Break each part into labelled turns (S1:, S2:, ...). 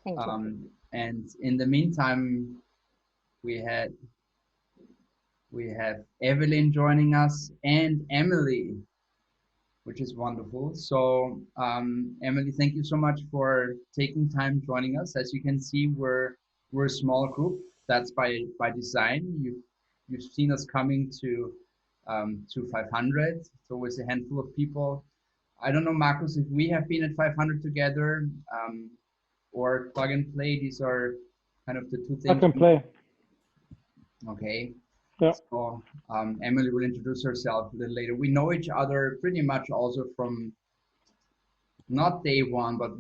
S1: Thank you.
S2: And in the meantime, we have Evelyn joining us and Emily, which is wonderful. So, Emily, thank you so much for taking time joining us. As you can see, we're a small group. That's by design. You've seen us coming to 500. It's always a handful of people. I don't know, Marcus, if we have been at 500 together, or plug and play. These are kind of the two
S3: I
S2: things.
S3: can play.
S2: Okay.
S3: Yeah.
S2: So Emily will introduce herself a little later. We know each other pretty much also from not day one, but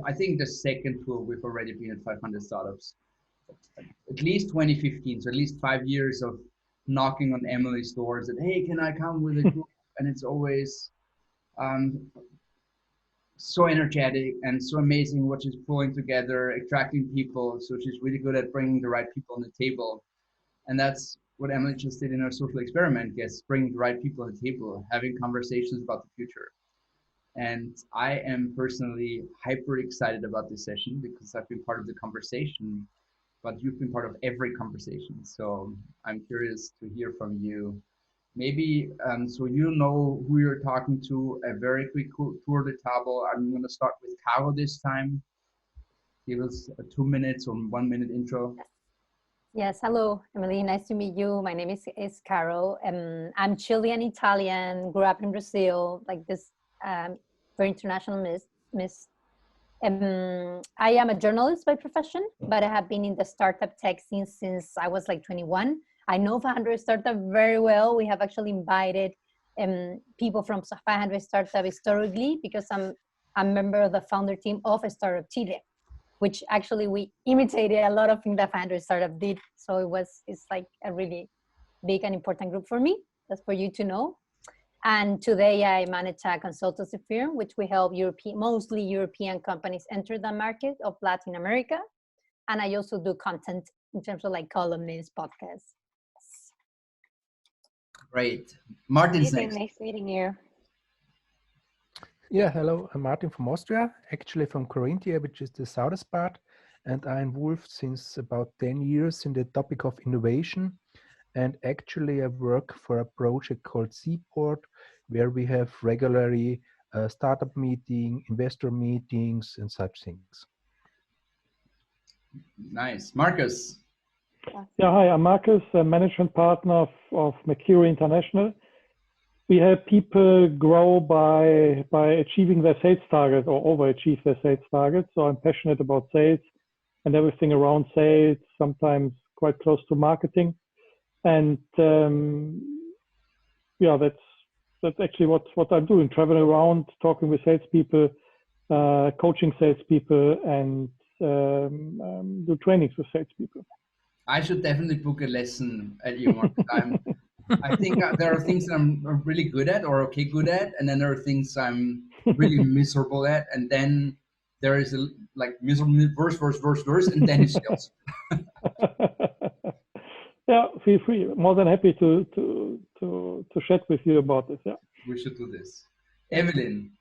S2: I think the second tour we've already been at 500 startups. At least 2015, so at least 5 years of knocking on Emily's doors that, hey, can I come with a group? And it's always um, so energetic and so amazing what she's pulling together, attracting people. So she's really good at bringing the right people on the table. And that's what Emily just did in her social experiment, guess, bringing the right people on the table, having conversations about the future. And I am personally hyper excited about this session because I've been part of the conversation, but you've been part of every conversation. So I'm curious to hear from you. Maybe so you know who you're talking to, a very quick tour de table. I'm going to start with Caro this time. Give us a 2 minutes or 1 minute intro.
S1: Yes, hello, Emily. Nice to meet you. My name is Caro. I'm Chilean Italian, grew up in Brazil, like this very international miss. I am a journalist by profession, but I have been in the startup tech scene since I was like 21. I know 500 Startup very well. We have actually invited people from 500 Startup historically because I'm a member of the founder team of Startup Chile, which actually we imitated a lot of things that 500 Startup did. So it's like a really big and important group for me. That's for you to know. And today I manage a consultancy firm, which we help mostly European companies enter the market of Latin America. And I also do content in terms of like columnist podcasts.
S2: Great. Martin's next.
S4: Nice meeting you.
S5: Yeah, hello, I'm Martin from Austria, actually from Carinthia, which is the southern part, and I'm involved since about 10 years in the topic of innovation. And actually I work for a project called Seaport, where we have regularly startup meeting, investor meetings, and such things.
S2: Nice. Marcus.
S3: Yeah, hi, I'm Marcus, a management partner of Mercury International. We help people grow by achieving their sales target or overachieve their sales target. So I'm passionate about sales and everything around sales, sometimes quite close to marketing. And yeah, that's actually what I'm doing, traveling around, talking with salespeople, coaching salespeople, and do trainings with salespeople.
S2: I should definitely book a lesson at you one time. I think there are things that I'm really good at or okay good at, and then there are things I'm really miserable at, and then there is a like miserable verse, and then it's skills.
S3: Yeah, feel free. More than happy to chat with you about this. Yeah.
S2: We should do this. Evelyn,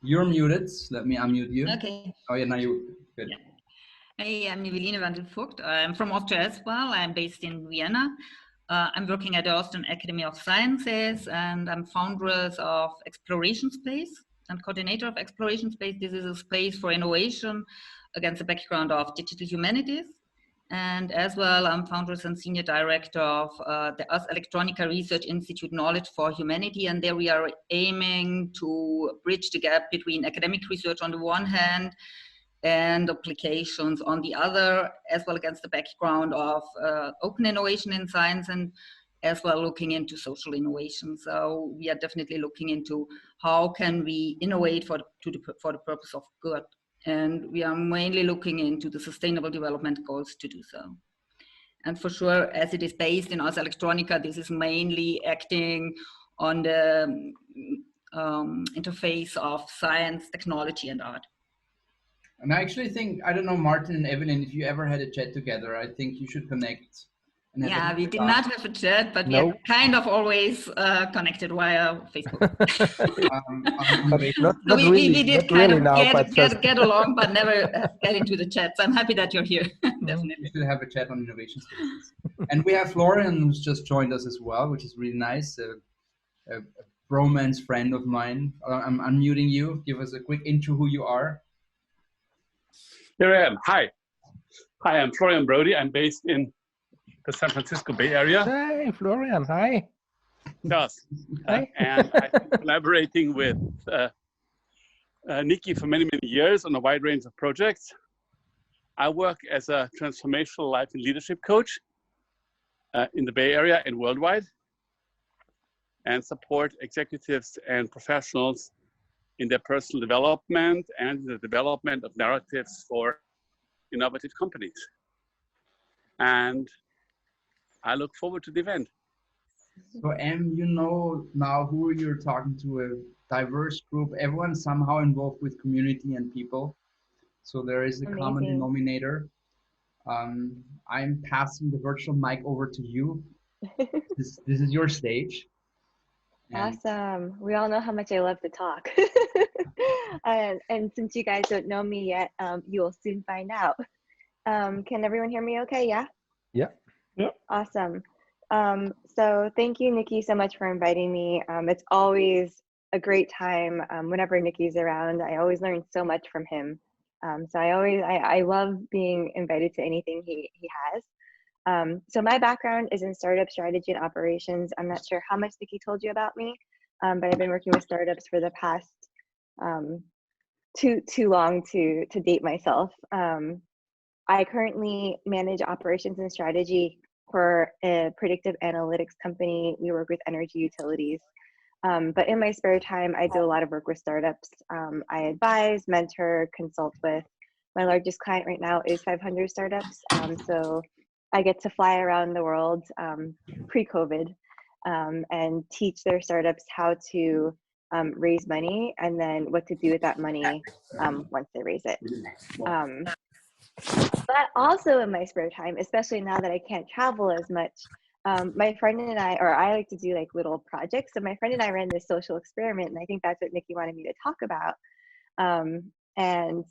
S2: you're muted. Let me unmute you.
S6: Okay.
S2: Oh yeah, now you good.
S6: Yeah. Hey, I'm Eveline Wandelvogt. I'm from Austria as well. I'm based in Vienna. I'm working at the Austrian Academy of Sciences, and I'm foundress of Exploration Space and coordinator of Exploration Space. This is a space for innovation against the background of digital humanities. And as well, I'm foundress and senior director of the Ars Electronica Research Institute Knowledge for Humanity. And there we are aiming to bridge the gap between academic research on the one hand and applications on the other, as well against the background of open innovation in science and as well looking into social innovation. So we are definitely looking into how can we innovate for the purpose of good. And we are mainly looking into the sustainable development goals to do so. And for sure, as it is based in Ars Electronica, this is mainly acting on the interface of science, technology, and art.
S2: And I actually think, I don't know, Martin and Evelyn, if you ever had a chat together, I think you should connect And have
S6: Yeah,
S2: any
S6: we did
S2: thoughts?
S6: not have a chat, but we
S5: No.
S6: are kind of always connected via Facebook.
S2: On
S5: But
S2: innovation.
S5: not
S6: So we
S5: really,
S6: did
S5: not
S6: kind
S5: really
S6: of
S5: now, but just
S6: get along, but never get into the chat. So I'm happy that you're here.
S2: We
S6: Definitely.
S2: should have a chat on innovation spaces. And we have Florian, who's just joined us as well, which is really nice. A bromance friend of mine. I'm unmuting you. Give us a quick intro who you are.
S4: Here I am. Hi. Hi, I'm Florian Brody. I'm based in the San Francisco Bay Area.
S5: Hey, Florian, hi.
S4: Yes.
S5: Hi.
S4: And I've been collaborating with Nikki for many, many years on a wide range of projects. I work as a transformational life and leadership coach in the Bay Area and worldwide, and support executives and professionals in their personal development and the development of narratives for innovative companies. And I look forward to the event.
S2: So, Em, you know now who you're talking to, a diverse group, everyone somehow involved with community and people. So there is a common
S7: Amazing.
S2: denominator. I'm passing the virtual mic over to you. This is your stage. And
S7: Awesome. We all know how much I love to talk. And since you guys don't know me yet, you'll soon find out. Can everyone hear me okay? Yeah?
S5: Yeah.
S3: Yeah.
S7: Awesome. So thank you, Nikki, so much for inviting me. It's always a great time whenever Nikki's around. I always learn so much from him. So I love being invited to anything he has. So my background is in startup strategy and operations. I'm not sure how much Nikki told you about me, but I've been working with startups for the past too long to date myself. I currently manage operations and strategy for a predictive analytics company. We work with energy utilities. But in my spare time, I do a lot of work with startups. I advise, mentor, consult with. My largest client right now is 500 startups. So I get to fly around the world pre-COVID and teach their startups how to raise money and then what to do with that money once they raise it. But also in my spare time, especially now that I can't travel as much, my friend and I like to do like little projects. So my friend and I ran this social experiment, and I think that's what Nikki wanted me to talk about. And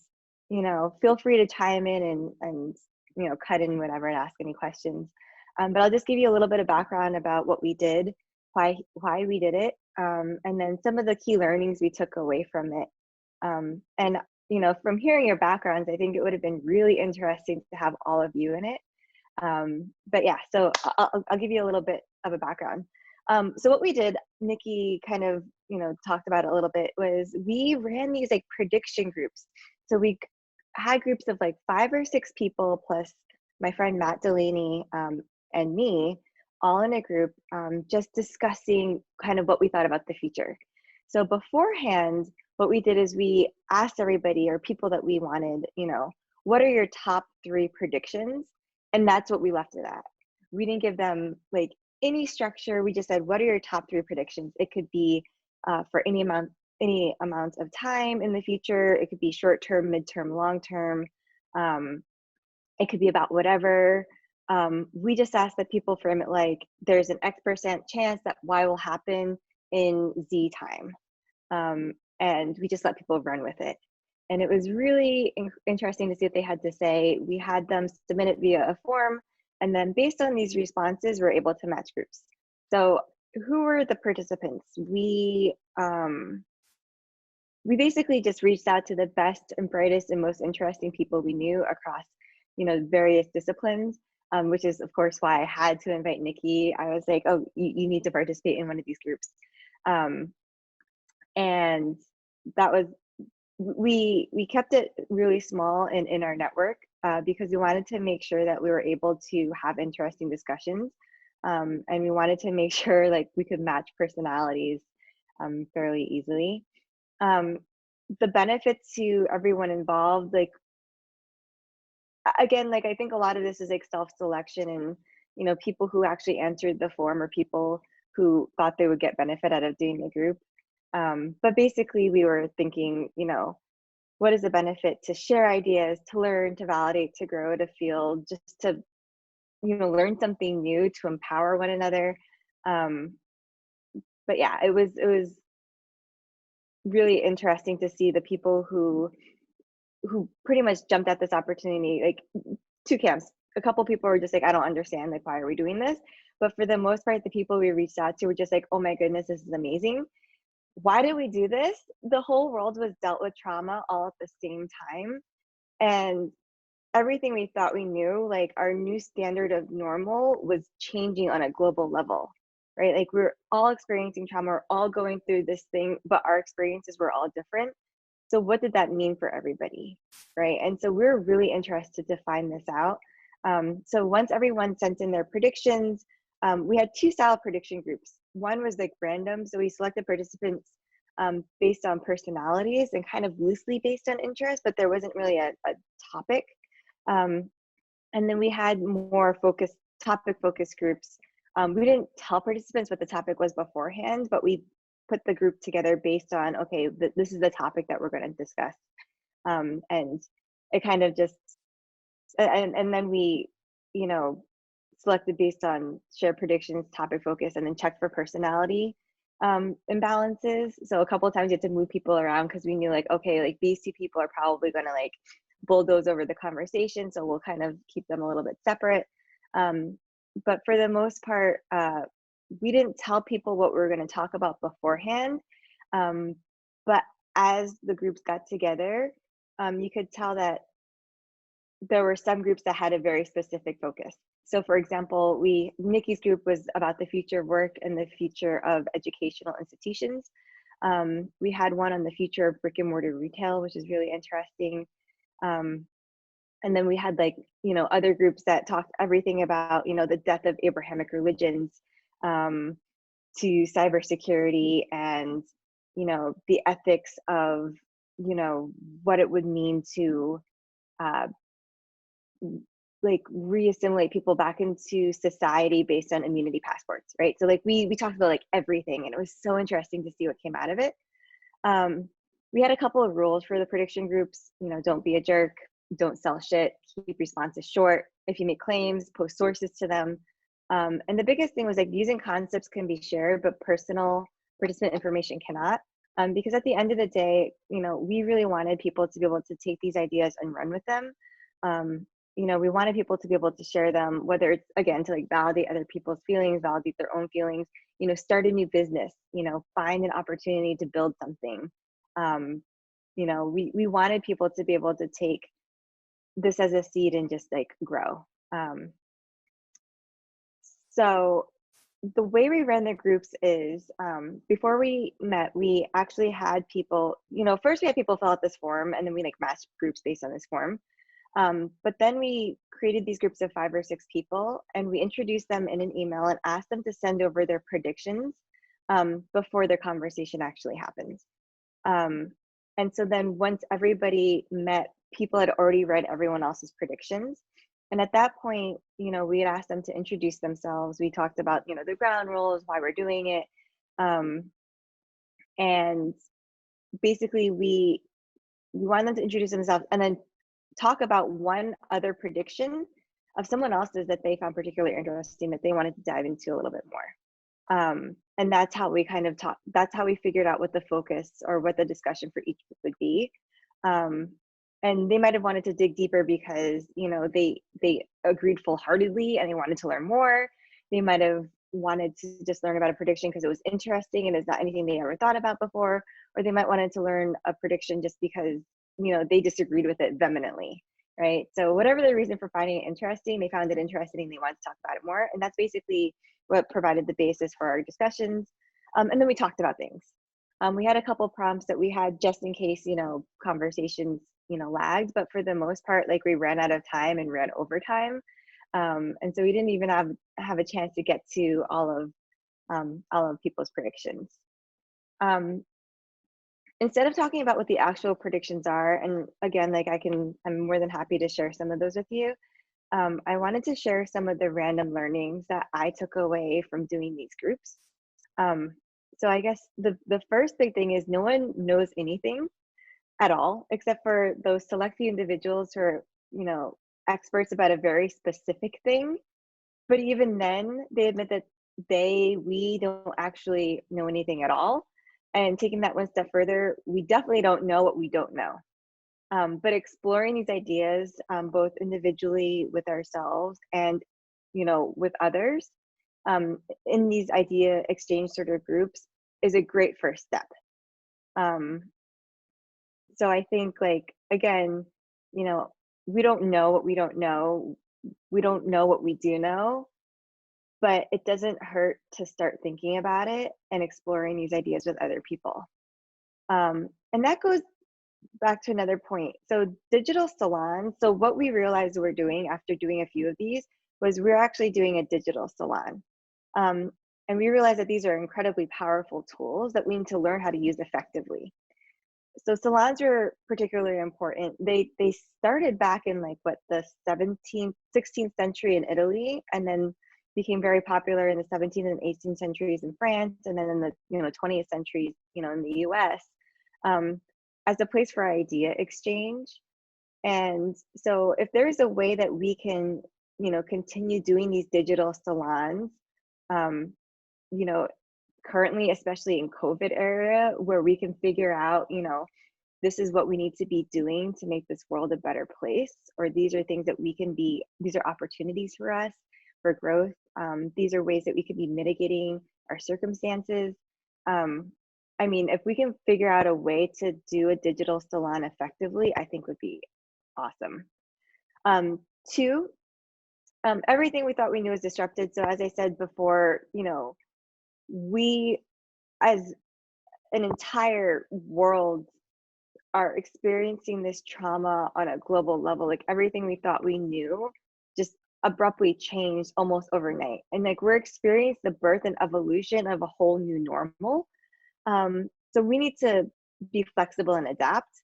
S7: you know, feel free to chime in and you know, cut in whatever and ask any questions. But I'll just give you a little bit of background about what we did, why we did it, and then some of the key learnings we took away from it. And you know, from hearing your backgrounds, I think it would have been really interesting to have all of you in it. But yeah, so I'll give you a little bit of a background. So what we did, Nikki kind of, you know, talked about it a little bit, was we ran these like prediction groups. So we had groups of like 5 or 6 people plus my friend Matt Delaney and me, all in a group, just discussing kind of what we thought about the future. So beforehand, what we did is we asked everybody or people that we wanted, you know, what are your top 3 predictions? And that's what we left it at. We didn't give them like any structure. We just said, what are your top 3 predictions? It could be for any amount of time in the future. It could be short term, midterm, long term. It could be about whatever. We just asked that people frame it like there's an X% chance that Y will happen in Z time. And we just let people run with it. And it was really interesting to see what they had to say. We had them submit it via a form, and then based on these responses, we're able to match groups. So who were the participants? We basically just reached out to the best and brightest and most interesting people we knew across, you know, various disciplines, which is of course why I had to invite Nikki. I was like, oh, you need to participate in one of these groups. And that was, we kept it really small in our network because we wanted to make sure that we were able to have interesting discussions. And we wanted to make sure like we could match personalities fairly easily. The benefits to everyone involved, like, again, like I think a lot of this is like self-selection and, you know, people who actually answered the form or people who thought they would get benefit out of doing the group. But basically we were thinking, you know, what is the benefit to share ideas, to learn, to validate, to grow, to feel, just to learn something new, to empower one another. But yeah, it was really interesting to see the people who pretty much jumped at this opportunity, like two camps. A couple people were just like, I don't understand, like, why are we doing this? But for the most part, the people we reached out to were just like, oh my goodness, this is amazing. Why did we do this? The whole world was dealt with trauma all at the same time. And everything we thought we knew, like our new standard of normal, was changing on a global level, right? Like we're all experiencing trauma, we're all going through this thing, but our experiences were all different. So what did that mean for everybody, right? And so we're really interested to find this out. So once everyone sent in their predictions, we had two style prediction groups. One was like random, so we selected participants based on personalities and kind of loosely based on interest, but there wasn't really a topic. And then we had more topic focused groups. We didn't tell participants what the topic was beforehand, but we put the group together based on, okay, this is the topic that we're going to discuss. And it kind of just, and then we, selected based on shared predictions, topic focus, and then checked for personality imbalances. So a couple of times you had to move people around because we knew, like, okay, like these two people are probably going to like bulldoze over the conversation, so we'll kind of keep them a little bit separate. But for the most part, we didn't tell people what we were going to talk about beforehand. But as the groups got together, you could tell that there were some groups that had a very specific focus. So for example, Nikki's group was about the future of work and the future of educational institutions. We had one on the future of brick and mortar retail, which is really interesting. And then we had other groups that talked everything about, the death of Abrahamic religions, to cybersecurity and, the ethics of, what it would mean to re-assimilate people back into society based on immunity passports, right? So we talked about everything, and it was so interesting to see what came out of it. We had a couple of rules for the prediction groups. Don't be a jerk, don't sell shit, keep responses short. If you make claims, post sources to them. And the biggest thing was using concepts can be shared, but personal participant information cannot. Because at the end of the day, we really wanted people to be able to take these ideas and run with them. We wanted people to be able to share them, whether it's, again, to validate other people's feelings, validate their own feelings, start a new business, find an opportunity to build something. We wanted people to be able to take this as a seed and just grow. So the way we ran the groups is, before we met, we actually had people, first we had people fill out this form, and then we matched groups based on this form. But then we created these groups of 5 or 6 people, and we introduced them in an email and asked them to send over their predictions before their conversation actually happens. And so then once everybody met, people had already read everyone else's predictions. And at that point, we had asked them to introduce themselves. We talked about, the ground rules, why we're doing it. And basically we wanted them to introduce themselves and then talk about one other prediction of someone else's that they found particularly interesting, that they wanted to dive into a little bit more. And that's how we that's how we figured out what the focus or what the discussion for each group would be. And they might have wanted to dig deeper because, they agreed full-heartedly and they wanted to learn more. They might have wanted to just learn about a prediction because it was interesting and it's not anything they ever thought about before, or they might wanted to learn a prediction just because, they disagreed with it vehemently, right? So whatever the reason for finding it interesting, they found it interesting and they wanted to talk about it more. And that's basically what provided the basis for our discussions. And then we talked about things. We had a couple prompts that we had just in case, conversations, lagged, but for the most part, we ran out of time and ran over time. And so we didn't even have a chance to get to all of people's predictions. Instead of talking about what the actual predictions are, and again, I'm more than happy to share some of those with you. I wanted to share some of the random learnings that I took away from doing these groups. So I guess the first big thing is no one knows anything at all, except for those select few individuals who are, experts about a very specific thing. but even then, they admit that we don't actually know anything at all. And taking that one step further, we definitely don't know what we don't know. But exploring these ideas, both individually with ourselves and, with others, in these idea exchange sort of groups is a great first step. So I think, like, again, we don't know what we don't know. We don't know what we do know, but it doesn't hurt to start thinking about it and exploring these ideas with other people. And that goes back to another point. So digital salons, so what we realized we're doing after doing a few of these was we're actually doing a digital salon. And we realized that these are incredibly powerful tools that we need to learn how to use effectively. So salons are particularly important. They started back in the 17th, 16th century in Italy, and then became very popular in the 17th and 18th centuries in France, and then in the 20th century, in the US, as a place for idea exchange. And so if there's a way that we can, continue doing these digital salons, currently, especially in COVID era, where we can figure out, this is what we need to be doing to make this world a better place, or these are things that these are opportunities for us for growth. These are ways that we could be mitigating our circumstances. If we can figure out a way to do a digital salon effectively, I think would be awesome. Two, everything we thought we knew is disrupted. So as I said before, we as an entire world are experiencing this trauma on a global level. Like, everything we thought we knew just abruptly changed almost overnight. And we're experiencing the birth and evolution of a whole new normal. So we need to be flexible and adapt,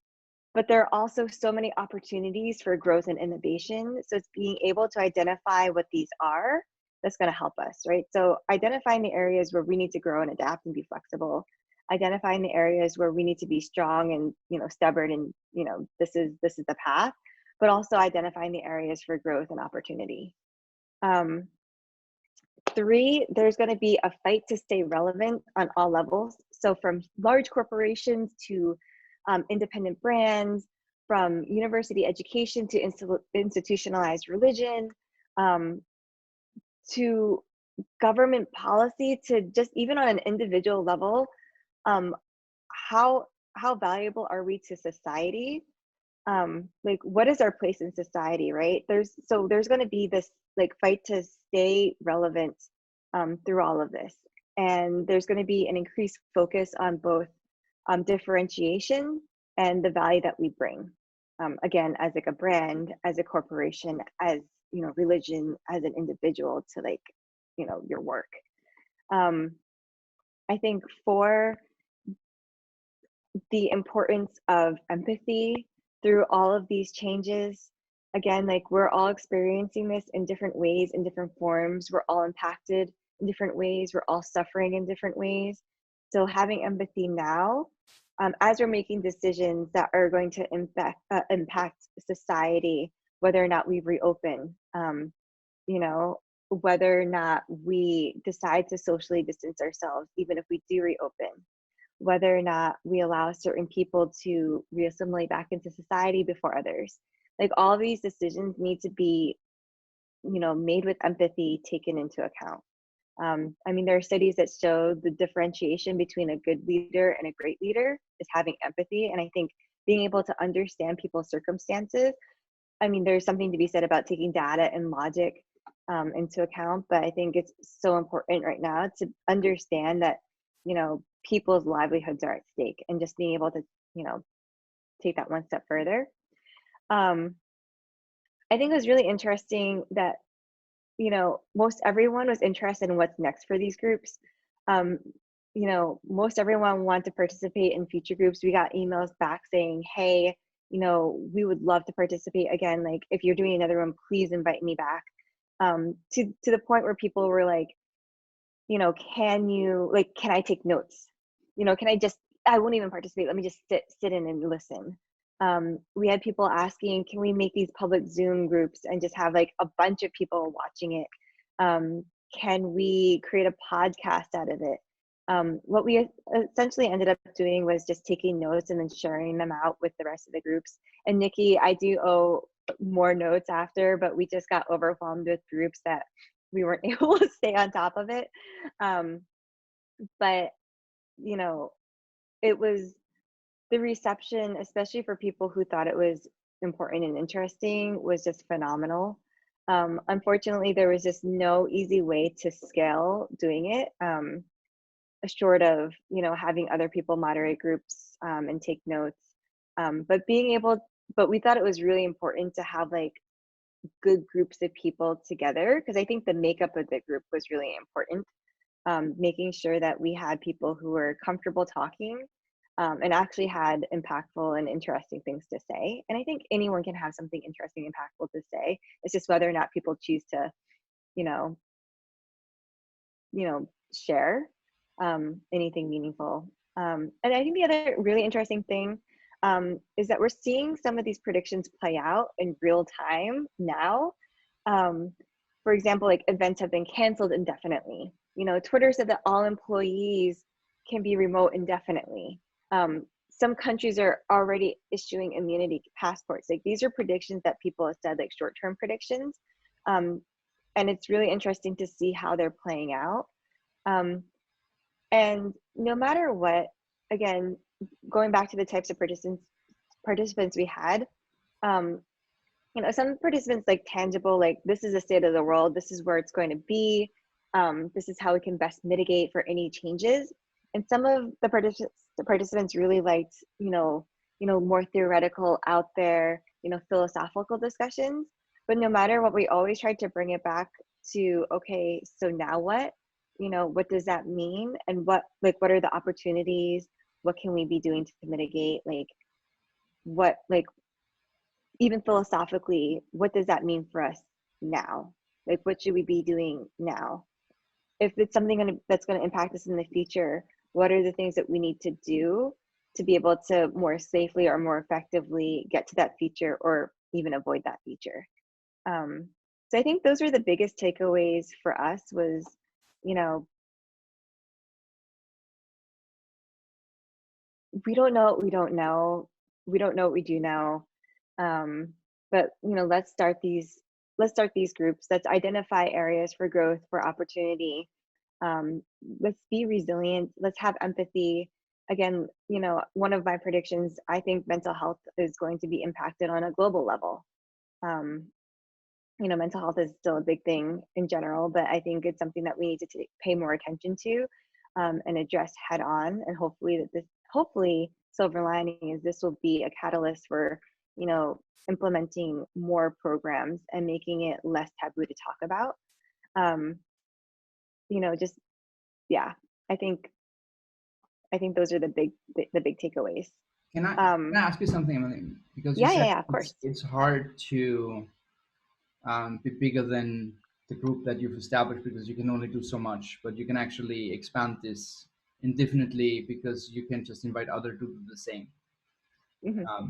S7: but there are also so many opportunities for growth and innovation. So it's being able to identify what these are that's going to help us, right? So identifying the areas where we need to grow and adapt and be flexible, identifying the areas where we need to be strong and stubborn and this is the path, but also identifying the areas for growth and opportunity. 3, there's going to be a fight to stay relevant on all levels. So from large corporations to independent brands, from university education to institutionalized religion, to government policy, to just even on an individual level, how valuable are we to society? What is our place in society, right? There's going to be this fight to stay relevant through all of this, and there's going to be an increased focus on both differentiation and the value that we bring, again, as a brand, as a corporation, as religion, as an individual, to your work. I think for the importance of empathy through all of these changes, again, we're all experiencing this in different ways, in different forms. We're all impacted in different ways. We're all suffering in different ways. So having empathy now, as we're making decisions that are going to impact society, whether or not we reopen, whether or not we decide to socially distance ourselves, even if we do reopen, whether or not we allow certain people to reassimilate back into society before others. All of these decisions need to be, made with empathy taken into account. There are studies that show the differentiation between a good leader and a great leader is having empathy. And I think being able to understand people's circumstances, there's something to be said about taking data and logic into account, but I think it's so important right now to understand that, people's livelihoods are at stake, and just being able to, take that one step further. I think it was really interesting that, most everyone was interested in what's next for these groups. Most everyone wanted to participate in future groups. We got emails back saying, hey, we would love to participate again. If you're doing another one, please invite me back. To the point where people were like, can I take notes? I won't even participate. Let me just sit in and listen. We had people asking, can we make these public Zoom groups and just have a bunch of people watching it? Can we create a podcast out of it? What we essentially ended up doing was just taking notes and then sharing them out with the rest of the groups. And Nikki, I do owe more notes after, but we just got overwhelmed with groups that we weren't able to stay on top of it. But, you know, it was the reception, especially for people who thought it was important and interesting, was just phenomenal. Unfortunately, there was just no easy way to scale doing it, short of, you know, having other people moderate groups and take notes. But we thought it was really important to have like good groups of people together, because I think the makeup of the group was really important. Making sure that we had people who were comfortable talking and actually had impactful and interesting things to say. And I think anyone can have something interesting, impactful to say. It's just whether or not people choose to, you know, share anything meaningful. And I think the other really interesting thing is that we're seeing some of these predictions play out in real time now. For example, like events have been canceled indefinitely. You know, Twitter said that all employees can be remote indefinitely. Some countries are already issuing immunity passports. Like these are predictions that people have said, like short-term predictions. And it's really interesting to see how they're playing out. And no matter what, again, going back to the types of participants we had, you know, some participants like tangible, like this is the state of the world, this is where it's going to be, this is how we can best mitigate for any changes. And some of the participants really liked, you know, more theoretical, out there, you know, philosophical discussions. But no matter what, we always tried to bring it back to, okay, so now what? You know, what does that mean? And what are the opportunities? What can we be doing to mitigate? Like, what, like, even philosophically, what does that mean for us now? Like, what should we be doing now? If it's something that's going to impact us in the future, what are the things that we need to do to be able to more safely or more effectively get to that feature or even avoid that feature? So I think those are the biggest takeaways for us was, you know, we don't know what we don't know. We don't know what we do know. But, you know, let's start these groups. Let's identify areas for growth, for opportunity. Let's be resilient. Let's have empathy. Again, you know, one of my predictions, I think mental health is going to be impacted on a global level. You know, mental health is still a big thing in general, but I think it's something that we need to pay more attention to and address head on. And hopefully, silver lining is this will be a catalyst for, you know, implementing more programs and making it less taboo to talk about. You know, just, yeah, I think those are the big takeaways.
S2: Can I ask you something, Emily? Because you
S7: yeah,
S2: said
S7: of course.
S2: it's hard to be bigger than the group that you've established because you can only do so much, but you can actually expand this indefinitely because you can just invite other to do the same.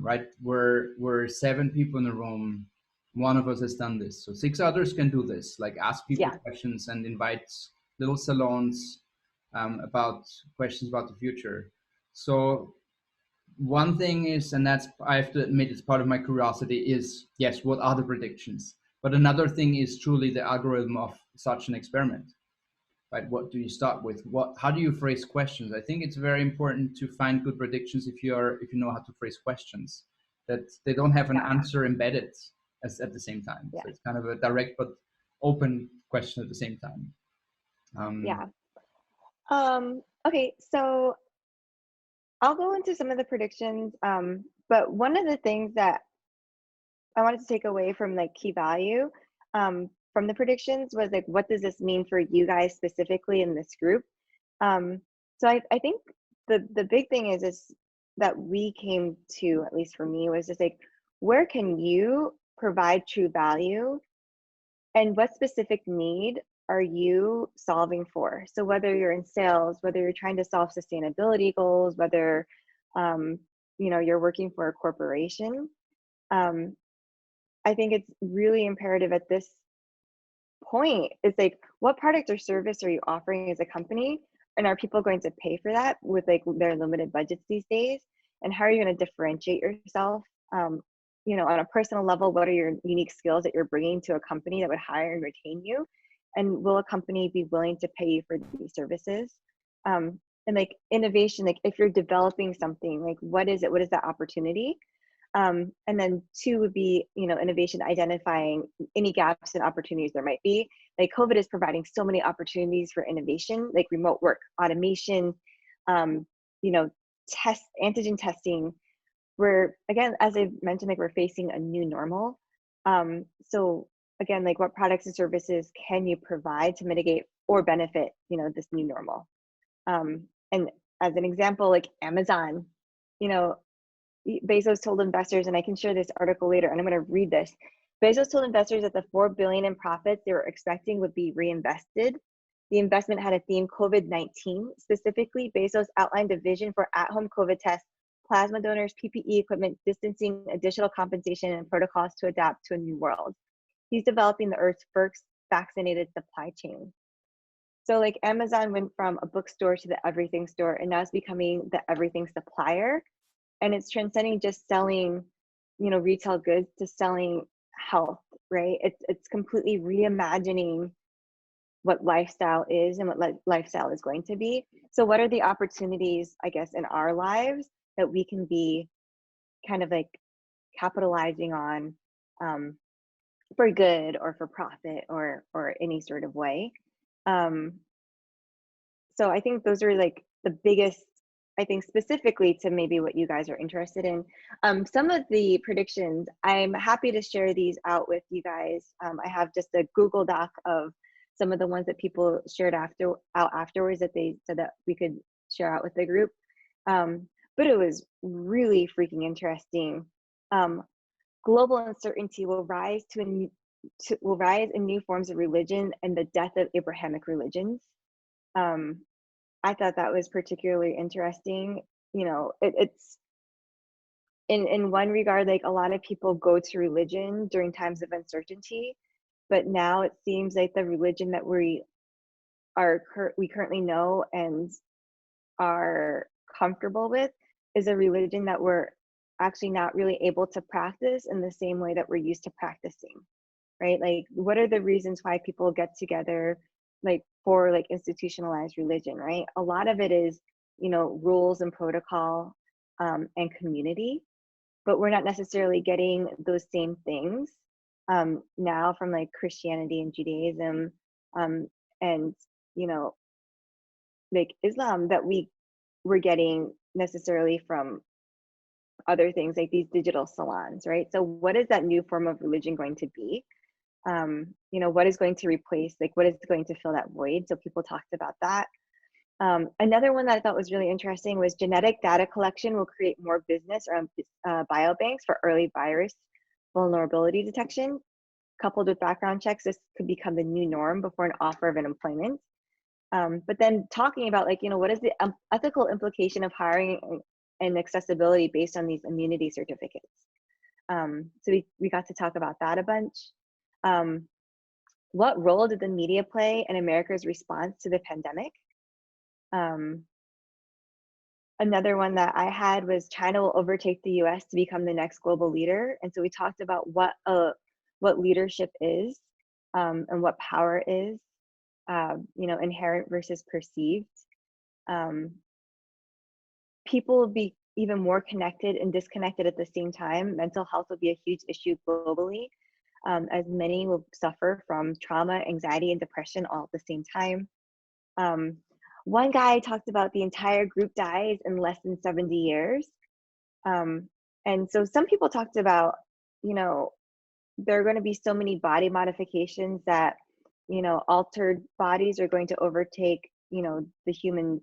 S2: Right? We're 7 people in the room. One of us has done this, so 6 others can do this. Like ask people questions and invite little salons about questions about the future. So one thing is, and that's, I have to admit, it's part of my curiosity, is yes, what are the predictions? But another thing is truly the algorithm of such an experiment, right? What do you start with? How do you phrase questions? I think it's very important to find good predictions if you know how to phrase questions, that they don't have an answer embedded at the same time. So it's kind of a direct but open question at the same time.
S7: Okay, so I'll go into some of the predictions, but one of the things that I wanted to take away from like key value from the predictions was like, what does this mean for you guys specifically in this group? So I think the big thing is that we came to, at least for me, was just like, where can you provide true value and what specific need are you solving for? So whether you're in sales, whether you're trying to solve sustainability goals, whether you know, you're working for a corporation, I think it's really imperative at this point is like, what product or service are you offering as a company? And are people going to pay for that with like their limited budgets these days? And how are you going to differentiate yourself? You know, on a personal level, what are your unique skills that you're bringing to a company that would hire and retain you? And will a company be willing to pay you for these services? And like innovation, like if you're developing something, like what is it? What is that opportunity? And then 2 would be, you know, innovation, identifying any gaps and opportunities there might be. Like COVID is providing so many opportunities for innovation, like remote work, automation, you know, antigen testing. We're, again, as I mentioned, like we're facing a new normal. So again, like what products and services can you provide to mitigate or benefit, you know, this new normal? And as an example, like Amazon, you know, Bezos told investors, and I can share this article later, and I'm going to read this. Bezos told investors that the $4 billion in profits they were expecting would be reinvested. The investment had a theme, COVID-19. Specifically, Bezos outlined a vision for at-home COVID tests, plasma donors, PPE equipment, distancing, additional compensation, and protocols to adapt to a new world. He's developing the Earth's first vaccinated supply chain. So like Amazon went from a bookstore to the everything store, and now it's becoming the everything supplier. And it's transcending just selling, you know, retail goods to selling health, right? It's completely reimagining what lifestyle is and what lifestyle is going to be. So what are the opportunities, I guess, in our lives that we can be kind of like capitalizing on for good or for profit or any sort of way? So I think those are like the biggest, I think specifically to maybe what you guys are interested in. Some of the predictions, I'm happy to share these out with you guys. I have just a Google Doc of some of the ones that people shared afterwards that they said that we could share out with the group. But it was really freaking interesting. Global uncertainty will rise in new forms of religion and the death of Abrahamic religions. I thought that was particularly interesting. You know, it's in one regard, like a lot of people go to religion during times of uncertainty, but now it seems like the religion that we currently know and are comfortable with is a religion that we're actually not really able to practice in the same way that we're used to practicing, right? Like, what are the reasons why people get together, like for like institutionalized religion, right? A lot of it is, you know, rules and protocol and community, but we're not necessarily getting those same things now from like Christianity and Judaism and, you know, like Islam that we're getting necessarily from other things like these digital salons, right? So what is that new form of religion going to be? You know, what is going to replace, like what is going to fill that void? So people talked about that. Another one that I thought was really interesting was genetic data collection will create more business around biobanks for early virus vulnerability detection. Coupled with background checks, this could become the new norm before an offer of an employment. But then talking about like, you know, what is the ethical implication of hiring and accessibility based on these immunity certificates? So we got to talk about that a bunch. What role did the media play in America's response to the pandemic? Another one that I had was China will overtake the US to become the next global leader. And so we talked about what leadership is and what power is, you know, inherent versus perceived. People will be even more connected and disconnected at the same time. Mental health will be a huge issue globally, as many will suffer from trauma, anxiety, and depression all at the same time. One guy talked about the entire group dies in less than 70 years. And so some people talked about, you know, there are going to be so many body modifications that, you know, altered bodies are going to overtake, you know, the human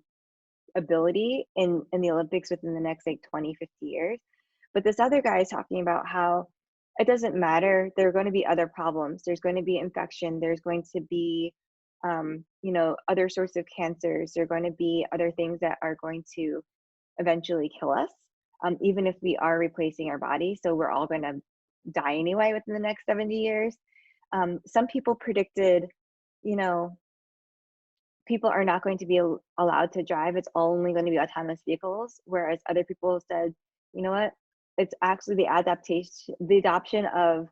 S7: ability in the Olympics within the next like 20, 50 years. But this other guy is talking about how it doesn't matter. There are going to be other problems. There's going to be infection. There's going to be, you know, other sorts of cancers. There are going to be other things that are going to eventually kill us, even if we are replacing our body. So we're all going to die anyway within the next 70 years. Some people predicted, you know, people are not going to be allowed to drive. It's only going to be autonomous vehicles. Whereas other people said, you know what, it's actually the adoption of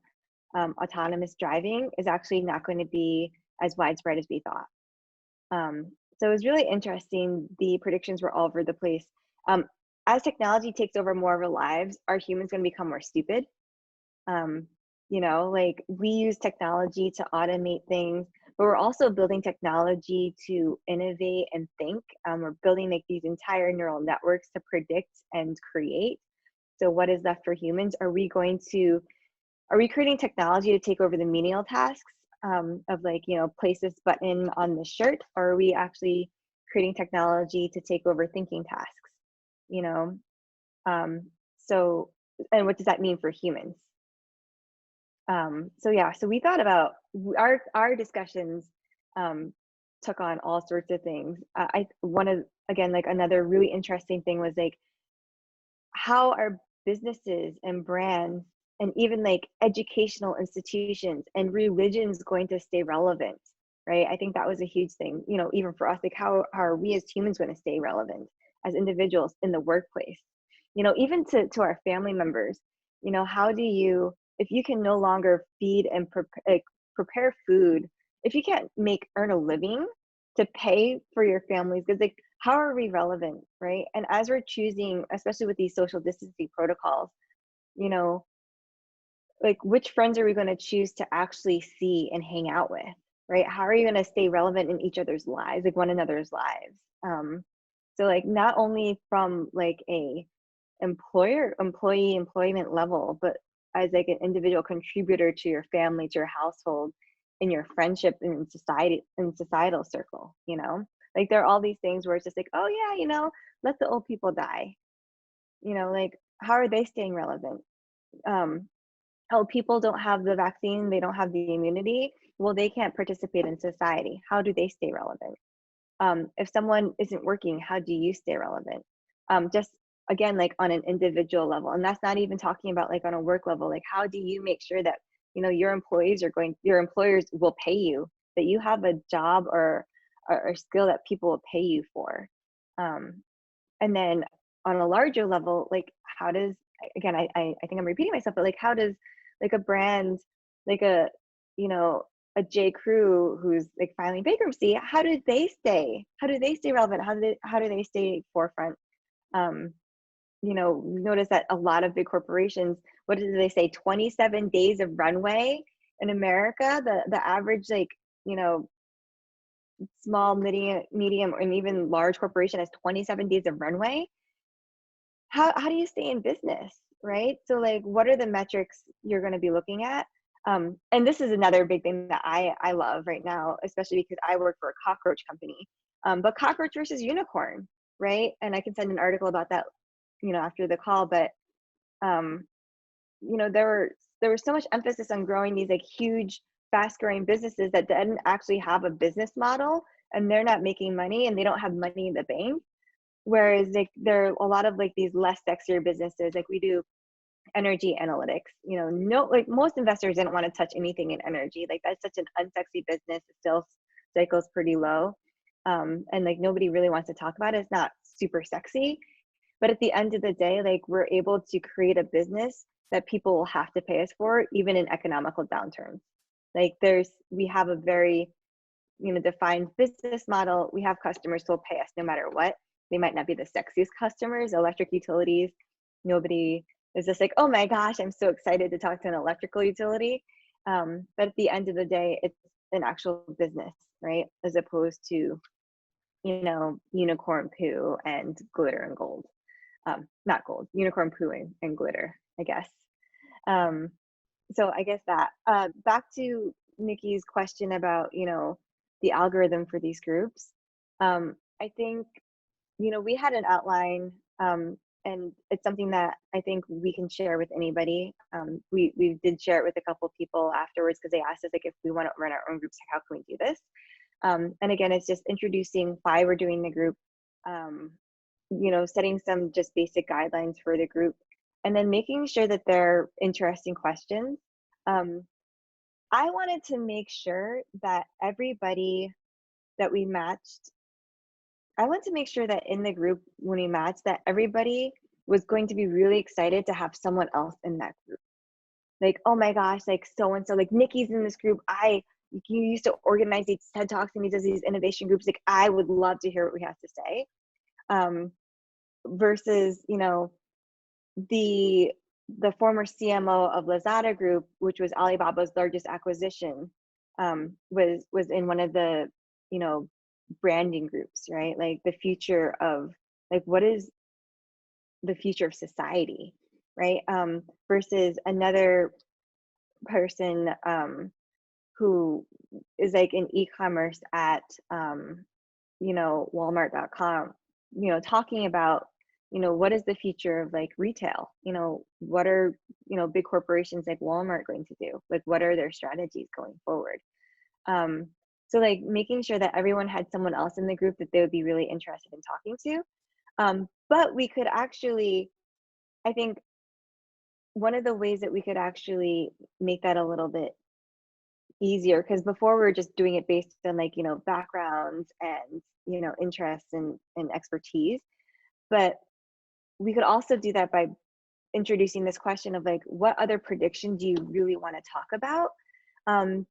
S7: autonomous driving is actually not going to be as widespread as we thought. So it was really interesting. The predictions were all over the place. As technology takes over more of our lives, are humans going to become more stupid? You know, like we use technology to automate things, but we're also building technology to innovate and think. We're building like these entire neural networks to predict and create. So what is left for humans? Are we creating technology to take over the menial tasks of like, you know, place this button on the shirt? Or are we actually creating technology to take over thinking tasks? You know, and what does that mean for humans? So yeah, so we thought about our discussions took on all sorts of things. Again, like another really interesting thing was like how are businesses and brands and even like educational institutions and religions going to stay relevant, right? I think that was a huge thing, you know, even for us, like how are we as humans going to stay relevant as individuals in the workplace? You know, even to our family members, you know, how do you, if you can no longer feed and prepare food, if you can't earn a living to pay for your families, because like, how are we relevant, right? And as we're choosing, especially with these social distancing protocols, you know, like which friends are we going to choose to actually see and hang out with, right? How are you going to stay relevant in each other's lives, like one another's lives? So like not only from like a employment level, but as like an individual contributor to your family, to your household, in your friendship, in societal circle, you know? Like there are all these things where it's just like, oh yeah, you know, let the old people die. You know, like how are they staying relevant? Oh, people don't have the vaccine, they don't have the immunity. Well, they can't participate in society. How do they stay relevant? If someone isn't working, how do you stay relevant? Just again, like on an individual level, and that's not even talking about like on a work level. Like, how do you make sure that you know your employers will pay you, that you have a job or skill that people will pay you for? And then on a larger level, like how does again, I think I'm repeating myself, but like how does like a brand, like a you know a J. Crew who's like filing bankruptcy, how do they stay relevant? How do they stay forefront? You know, notice that a lot of big corporations, what did they say, 27 days of runway in America? The average like, you know, small, medium, and even large corporation has 27 days of runway. How do you stay in business, right? So like, what are the metrics you're going to be looking at? And this is another big thing that I love right now, especially because I work for a cockroach company, but cockroach versus unicorn, right? And I can send an article about that, you know, after the call, but, you know, there was so much emphasis on growing these like huge, fast growing businesses that didn't actually have a business model, and they're not making money and they don't have money in the bank. Whereas like there are a lot of like these less sexier businesses, like we do energy analytics, you know, no, like most investors didn't want to touch anything in energy. Like that's such an unsexy business. It still cycles pretty low. And like nobody really wants to talk about it. It's not super sexy. But at the end of the day, like we're able to create a business that people will have to pay us for, even in economical downturns. Like we have a very, you know, defined business model. We have customers who will pay us no matter what. They might not be the sexiest customers, electric utilities. Nobody is just like, oh my gosh, I'm so excited to talk to an electrical utility. But at the end of the day, it's an actual business, right? As opposed to, you know, unicorn poo and glitter and gold. Not gold, unicorn poo and glitter, I guess. So I guess that back to Nikki's question about, you know, the algorithm for these groups. I think, you know, we had an outline, and it's something that I think we can share with anybody. We did share it with a couple of people afterwards because they asked us like if we want to run our own groups, like, how can we do this? And again, it's just introducing why we're doing the group, you know, setting some just basic guidelines for the group, and then making sure that they're interesting questions. I wanted to make sure that everybody that we matched, I want to make sure that in the group when we matched, that everybody was going to be really excited to have someone else in that group. Like, oh my gosh, like so and so, like Nikki's in this group. You used to organize these TED Talks and he does these innovation groups. Like, I would love to hear what we have to say. Versus, you know, the former CMO of Lazada Group, which was Alibaba's largest acquisition, was in one of the, you know, branding groups, right? Like the future of, like, what is the future of society, right? Versus another person who is like in e-commerce at, you know, Walmart.com, you know, talking about, you know, what is the future of like retail? You know, what are, you know, big corporations like Walmart going to do? Like, what are their strategies going forward? So like making sure that everyone had someone else in the group that they would be really interested in talking to. But we could actually, I think one of the ways that we could actually make that a little bit easier, because before we were just doing it based on like, you know, backgrounds and, you know, interests and expertise. But we could also do that by introducing this question of like, what other prediction do you really want to talk about?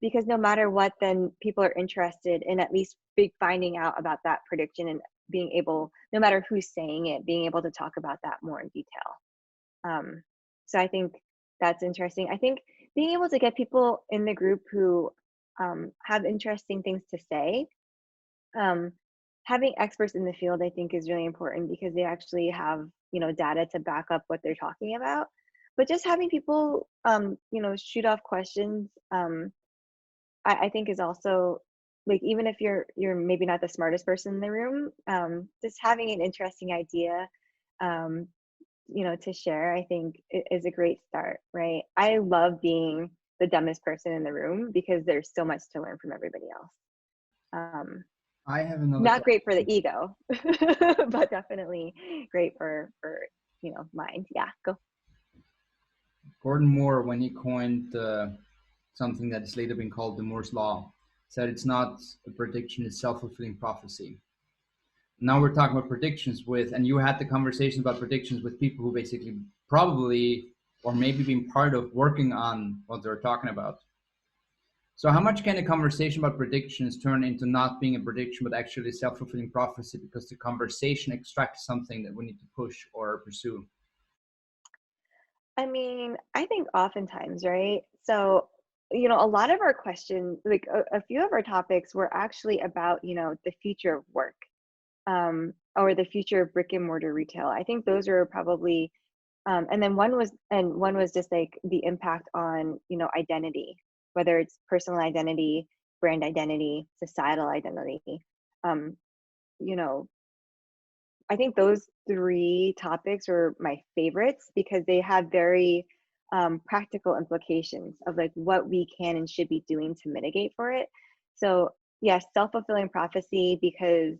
S7: Because no matter what, then people are interested in at least finding out about that prediction and being able, no matter who's saying it, being able to talk about that more in detail. So I think that's interesting. I think being able to get people in the group who have interesting things to say, having experts in the field, I think is really important because they actually have, you know, data to back up what they're talking about. But just having people, you know, shoot off questions, I think is also, like, even if you're maybe not the smartest person in the room, just having an interesting idea, you know, to share, I think is a great start, right? I love being the dumbest person in the room because there's so much to learn from everybody else.
S2: I have another
S7: Not great for the ego, but definitely great for you know, mind. Yeah, go.
S2: Gordon Moore, when he coined something that has later been called the Moore's Law, said it's not a prediction, it's self-fulfilling prophecy. Now we're talking about predictions with, and you had the conversation about predictions with people who basically probably, or maybe being part of working on what they're talking about. So how much can a conversation about predictions turn into not being a prediction, but actually self-fulfilling prophecy because the conversation extracts something that we need to push or pursue?
S7: I mean, I think oftentimes, right? So, you know, a lot of our questions, like a few of our topics were actually about, you know, the future of work, or the future of brick and mortar retail. I think those are probably, and then one was just like the impact on, you know, identity, whether it's personal identity, brand identity, societal identity. You know, I think those three topics were my favorites because they had very practical implications of like what we can and should be doing to mitigate for it. So yes, self-fulfilling prophecy because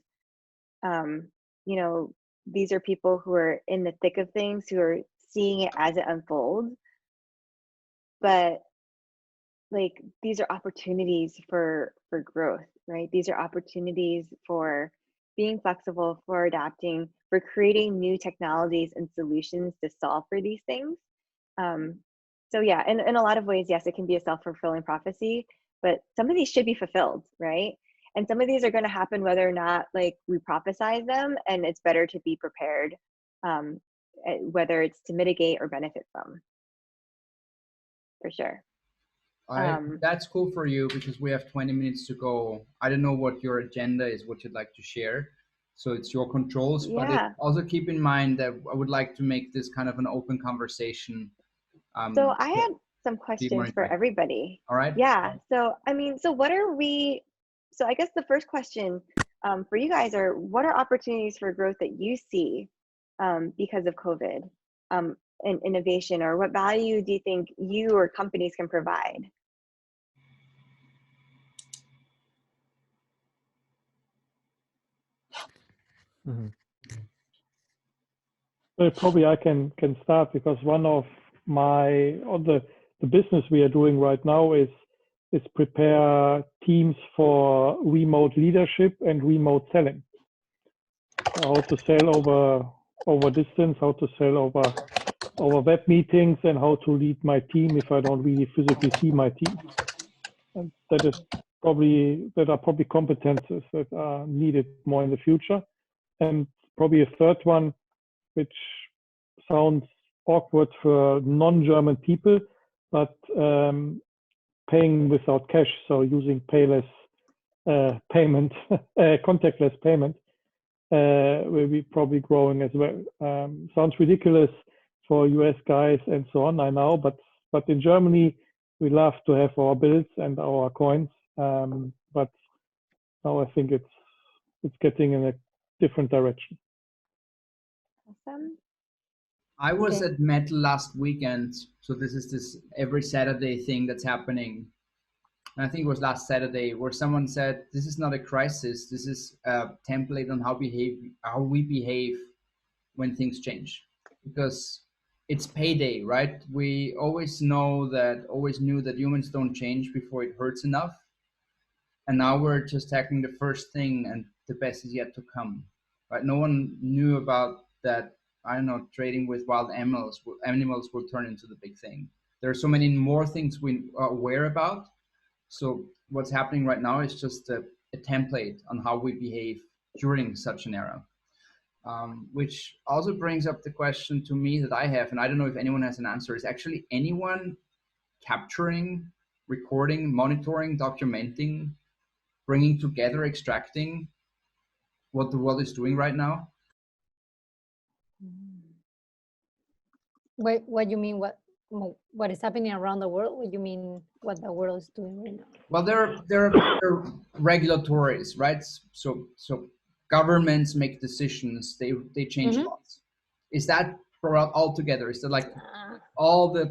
S7: you know, these are people who are in the thick of things, who are seeing it as it unfolds. But like these are opportunities for growth, right? These are opportunities for being flexible, for adapting, for creating new technologies and solutions to solve for these things. So yeah, in a lot of ways, yes, it can be a self-fulfilling prophecy, but some of these should be fulfilled, right? And some of these are going to happen whether or not like we prophesize them, and it's better to be prepared, whether it's to mitigate or benefit from, for sure.
S2: That's cool for you because we have 20 minutes to go. I don't know what your agenda is, what you'd like to share. So it's your controls, but also keep in mind that I would like to make this kind of an open conversation.
S7: So I had some questions for everybody.
S2: All right.
S7: Yeah. So, I mean, so what are we, so I guess the first question for you guys are, what are opportunities for growth that you see because of COVID and innovation, or what value do you think you or companies can provide?
S5: Mm-hmm.
S3: Well, probably I can start because one of my, the business we are doing right now is is prepare teams for remote leadership and remote selling. How to sell over distance, how to sell over web meetings, and how to lead my team if I don't really physically see my team. And that are probably competences that are needed more in the future. And probably a third one, which sounds awkward for non-German people, but paying without cash, so using payless payment, contactless payment, will be probably growing as well. Sounds ridiculous for US guys and so on, I know, but in Germany, we love to have our bills and our coins, but now I think it's getting in a different direction.
S7: Awesome.
S2: I was at Metal last weekend, so this is this every Saturday thing that's happening. And I think it was last Saturday where someone said, "This is not a crisis. This is a template on how we behave when things change." Because it's payday, right? We always knew that humans don't change before it hurts enough. And now we're just tackling the first thing, and the best is yet to come, right? No one knew about that. I don't know, trading with wild animals will turn into the big thing. There are so many more things we are aware about. So what's happening right now is just a template on how we behave during such an era, which also brings up the question to me that I have, and I don't know if anyone has an answer, is actually anyone capturing, recording, monitoring, documenting, bringing together, extracting what the world is doing right now?
S1: Wait, what you mean? What is happening around the world? What you mean? What the world is doing right now?
S2: Well, there are regulatories, right? So governments make decisions. They change laws. Is that all together? Is that like all the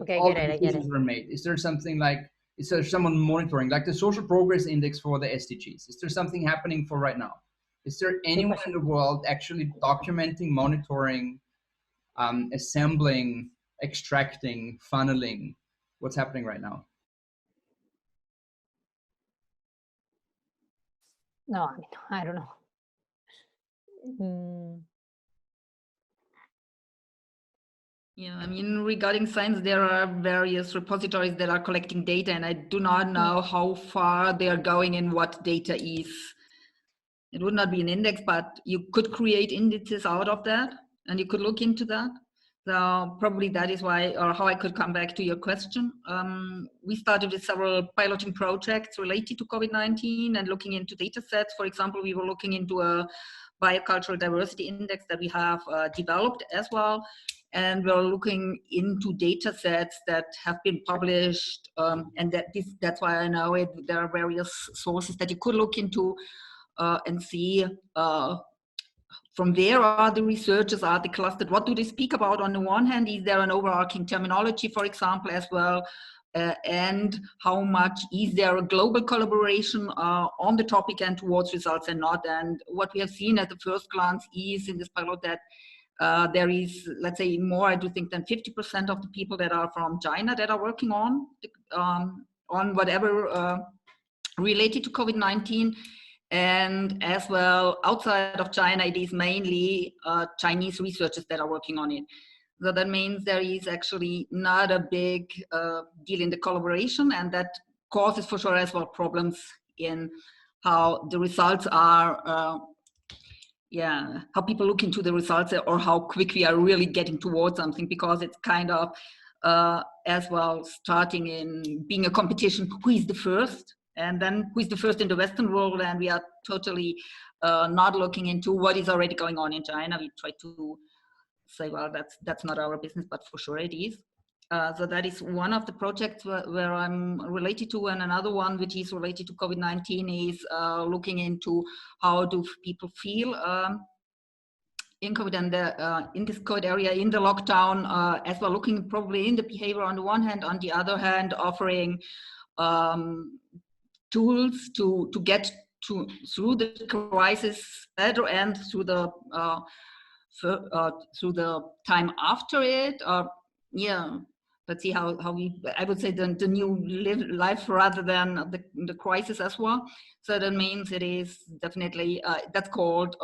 S2: decisions were made? Is there something like? Is there someone monitoring, like the Social Progress Index for the SDGs? Is there something happening for right now? Is there anyone in the world actually documenting, monitoring, assembling, extracting, funneling what's happening right now?
S1: No, I mean, I don't know.
S6: Yeah, I mean, regarding science, there are various repositories that are collecting data, and I do not know how far they are going and what data is. It would not be an index, but you could create indices out of that, and you could look into that. So probably that is why, or how I could come back to your question. We started with several piloting projects related to COVID-19 and looking into data sets. For example, we were looking into a biocultural diversity index that we have developed as well. And we're looking into data sets that have been published, and that's why I know it. There are various sources that you could look into and see from where are the researchers, are they clustered, what do they speak about? On the one hand, is there an overarching terminology, for example, as well, and how much is there a global collaboration on the topic and towards results and not? And what we have seen at the first glance is in this pilot that there is, let's say, more, I do think, than 50% of the people that are from China that are working on whatever related to COVID-19. And as well, outside of China, it is mainly Chinese researchers that are working on it. So that means there is actually not a big deal in the collaboration, and that causes for sure as well problems in how the results are, how people look into the results or how quick we are really getting towards something, because it's kind of as well starting in being a competition, who is the first? And then who is the first in the Western world? And we are totally not looking into what is already going on in China. We try to say, well, that's not our business, but for sure it is. So that is one of the projects where I'm related to, and another one which is related to COVID-19 is looking into how do people feel in COVID and in this COVID area, in the lockdown, as well, looking probably in the behavior on the one hand, on the other hand, offering tools to get through the crisis better and through the time after it. but see how we, I would say the new life rather than the crisis as well. So that means it is definitely, that's called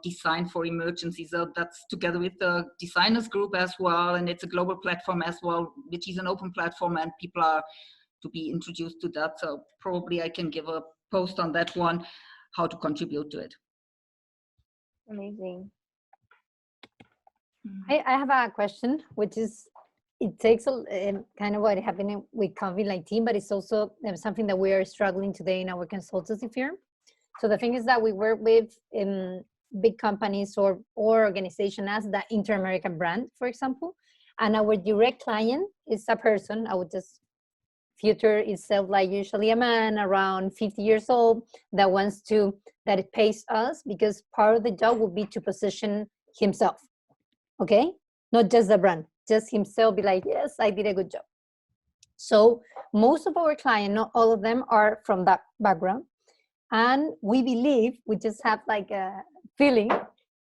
S6: Design for Emergency. So that's together with the designers group as well. And it's a global platform as well, which is an open platform, and people are to be introduced to that. So probably I can give a post on that one, how to contribute to it.
S7: Amazing.
S1: I have a question, which is, it takes kind of what happened with COVID-19, but it's also something that we are struggling today in our consultancy firm. So the thing is that we work with big companies or organization as the Inter-American brand, for example, and our direct client is a person, I would just future itself like usually a man around 50 years old that it pays us, because part of the job would be to position himself, okay? Not just the brand, just himself, be like, yes, I did a good job. So most of our clients, not all of them, are from that background. And we believe, we just have like a feeling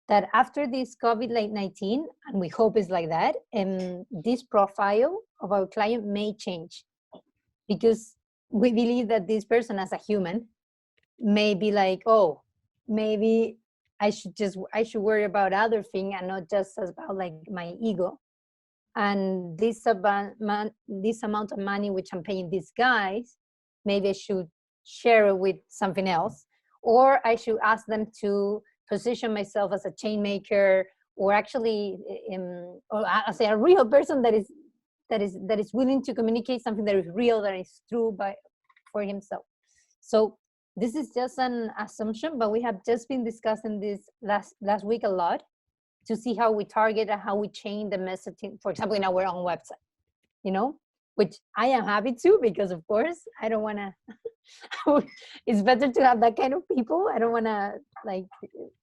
S1: that after this COVID-19, and we hope it's like that, this profile of our client may change, because we believe that this person as a human may be like, oh, maybe I should worry about other thing and not just about like my ego. And this amount of money which I'm paying these guys, maybe I should share it with something else, or I should ask them to position myself as a chain maker, or actually, or I say a real person that is willing to communicate something that is real, that is true for himself. So this is just an assumption, but we have just been discussing this last week a lot, to see how we target and how we change the messaging, for example, in our own website, you know, which I am happy to, because of course, I don't want to, it's better to have that kind of people. I don't want to like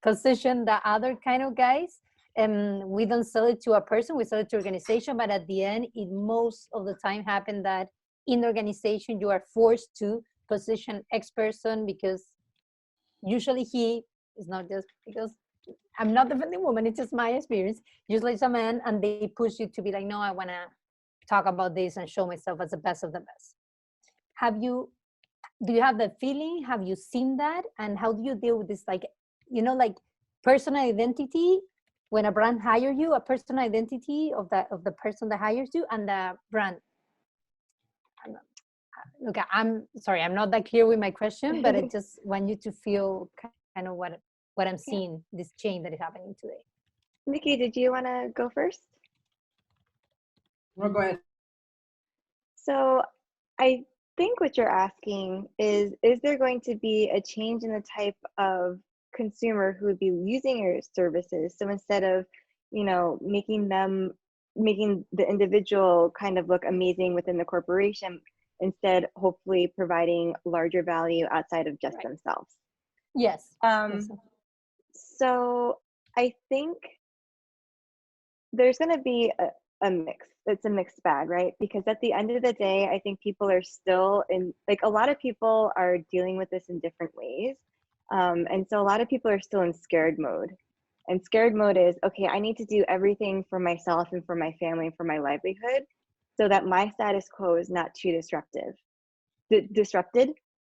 S1: position the other kind of guys. And we don't sell it to a person, we sell it to organization, but at the end, it most of the time happen that in the organization, you are forced to position X person, because usually he is not just because I'm not defending women, it's just my experience. Usually it's a man, and they push you to be like, no, I want to talk about this and show myself as the best of the best. Do you have the feeling? Have you seen that? And how do you deal with this, like, you know, like personal identity, when a brand hire you, a personal identity of the person that hires you and the brand? Look, I'm sorry, I'm not that clear with my question, but I just want you to feel kind of what I'm seeing, this change that is happening today.
S7: Nikki, did you want to go first?
S2: No, go ahead.
S7: So I think what you're asking is there going to be a change in the type of consumer who would be using your services? So instead of, you know, making the individual kind of look amazing within the corporation, instead hopefully providing larger value outside of just themselves.
S1: Yes.
S7: So I think there's going to be a mix. It's a mixed bag, right? Because at the end of the day, I think people are still in, like, a lot of people are dealing with this in different ways. And so a lot of people are still in scared mode. And scared mode is, okay, I need to do everything for myself and for my family and for my livelihood, so that my status quo is not too disrupted.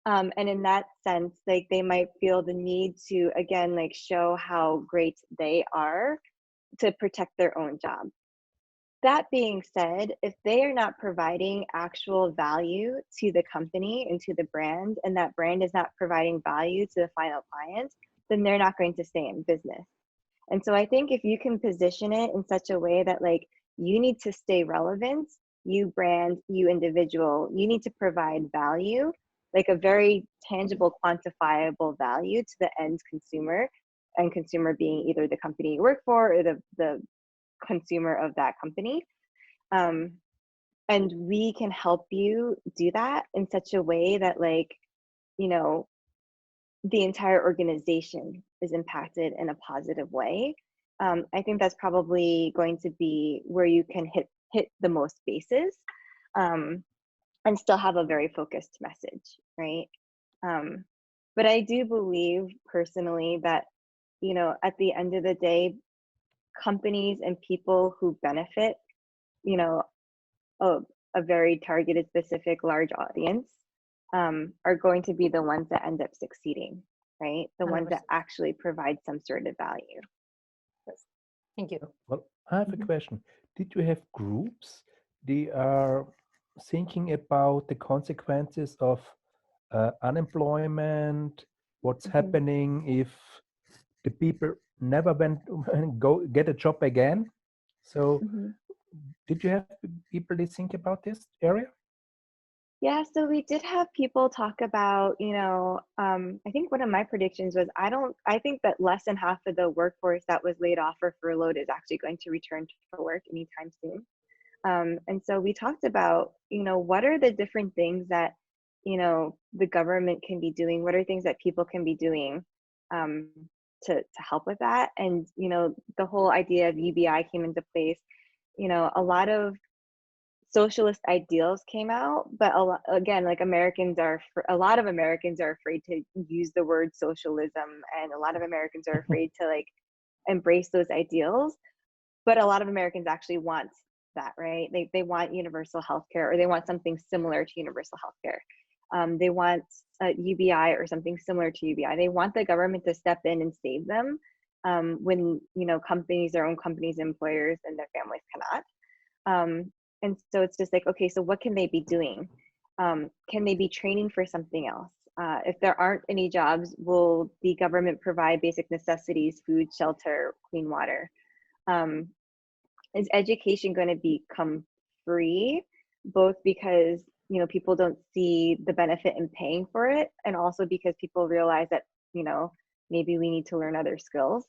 S7: And in that sense, like, they might feel the need to, again, like, show how great they are to protect their own job. That being said, if they are not providing actual value to the company and to the brand, and that brand is not providing value to the final client, then they're not going to stay in business. And so I think if you can position it in such a way that, like, you need to stay relevant, you brand, you individual, you need to provide value, like a very tangible, quantifiable value to the end consumer, and consumer being either the company you work for or the consumer of that company. And we can help you do that in such a way that, like, you know, the entire organization is impacted in a positive way. I think that's probably going to be where you can hit the most bases, and still have a very focused message, right? But I do believe personally that, you know, at the end of the day, companies and people who benefit, you know, a very targeted, specific, large audience are going to be the ones that end up succeeding, right? The ones that
S1: 100%.
S7: actually provide some sort of value.
S1: Thank you.
S5: Well, I have a question. Did you have groups? They are thinking about the consequences of unemployment, what's happening if the people never went go get a job again. So did you have people that think about this area?
S7: Yeah, so we did have people talk about, I think one of my predictions was I think that less than half of the workforce that was laid off or furloughed is actually going to return to work anytime soon. And so we talked about, what are the different things that, the government can be doing? What are things that people can be doing to help with that? And, the whole idea of UBI came into place. A lot of socialist ideals came out, but again, like a lot of Americans are afraid to use the word socialism, and a lot of Americans are afraid to like embrace those ideals. But a lot of Americans actually want that, right? They want universal healthcare, or they want something similar to universal healthcare. They want a UBI or something similar to UBI. They want the government to step in and save them when companies, their own companies, employers, and their families cannot. And so it's just like, okay, so what can they be doing? Can they be training for something else? If there aren't any jobs, will the government provide basic necessities, food, shelter, clean water? Is education going to become free, both because people don't see the benefit in paying for it, and also because people realize that maybe we need to learn other skills?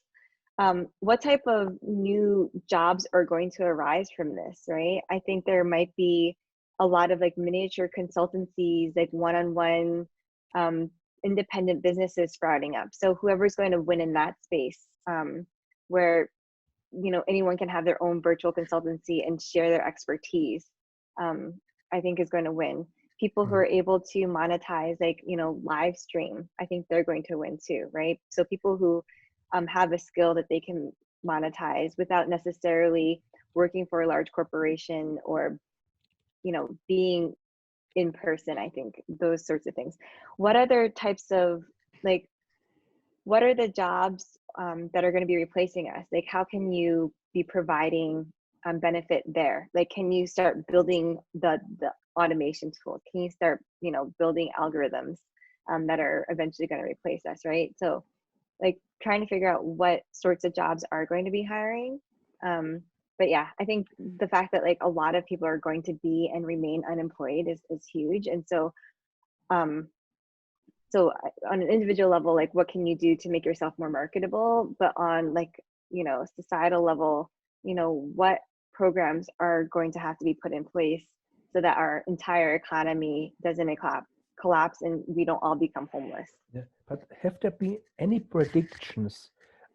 S7: What type of new jobs are going to arise from this, right? I think there might be a lot of like miniature consultancies, like one-on-one independent businesses sprouting up. So whoever's going to win in that space, where anyone can have their own virtual consultancy and share their expertise, I think is going to win. People who are able to monetize, like live stream, I think they're going to win too, right? So people who have a skill that they can monetize without necessarily working for a large corporation or being in person. I think those sorts of things. What other types of what are the jobs that are going to be replacing us? Like, how can you be providing benefit there? Like, can you start building the automation tools? Can you start building algorithms that are eventually going to replace us, right? So like trying to figure out what sorts of jobs are going to be hiring. But yeah, I think the fact that like a lot of people are going to be and remain unemployed is huge. And so, so on an individual level, like what can you do to make yourself more marketable? But on like, societal level, what programs are going to have to be put in place so that our entire economy doesn't collapse and we don't all become homeless.
S5: Yeah, but have there been any predictions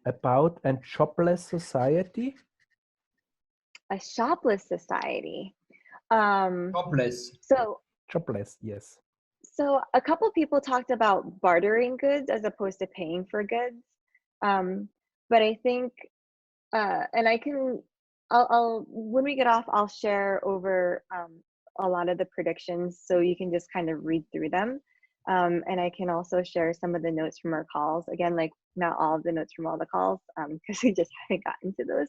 S5: about a jobless society?
S7: A shopless society.
S2: Jobless.
S5: Jobless, yes.
S7: So a couple people talked about bartering goods as opposed to paying for goods. But I think, and I'll when we get off, I'll share over a lot of the predictions so you can just kind of read through them. And I can also share some of the notes from our calls. Again, like not all of the notes from all the calls because we just haven't gotten to those.